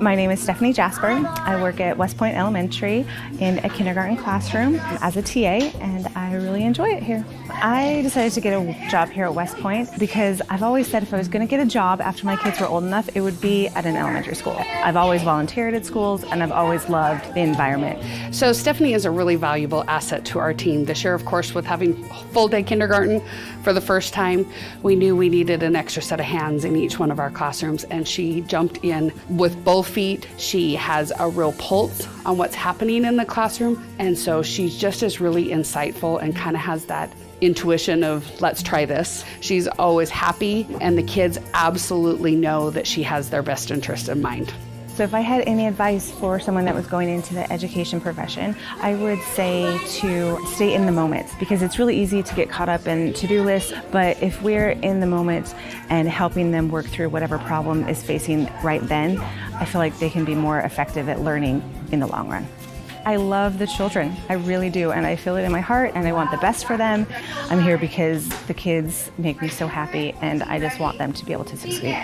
My name is Stephanie Jasper. I work at West Point Elementary in a kindergarten classroom as a TA, and I really enjoy it here. I decided to get a job here at West Point because I've always said if I was going to get a job after my kids were old enough, it would be at an elementary school. I've always volunteered at schools, and I've always loved the environment. So Stephanie is a really valuable asset to our team. This year, of course, with having full-day kindergarten for the first time, we knew we needed an extra set of hands in each one of our classrooms, and she jumped in with both feet. She has a real pulse on what's happening in the classroom, and so she's just as really insightful and kind of has that intuition of let's try this. She's always happy, and the kids absolutely know that she has their best interest in mind. So if I had any advice for someone that was going into the education profession, I would say to stay in the moment, because it's really easy to get caught up in to-do lists, but if we're in the moment and helping them work through whatever problem is facing right then, I feel like they can be more effective at learning in the long run. I love the children, I really do, and I feel it in my heart, and I want the best for them. I'm here because the kids make me so happy, and I just want them to be able to succeed.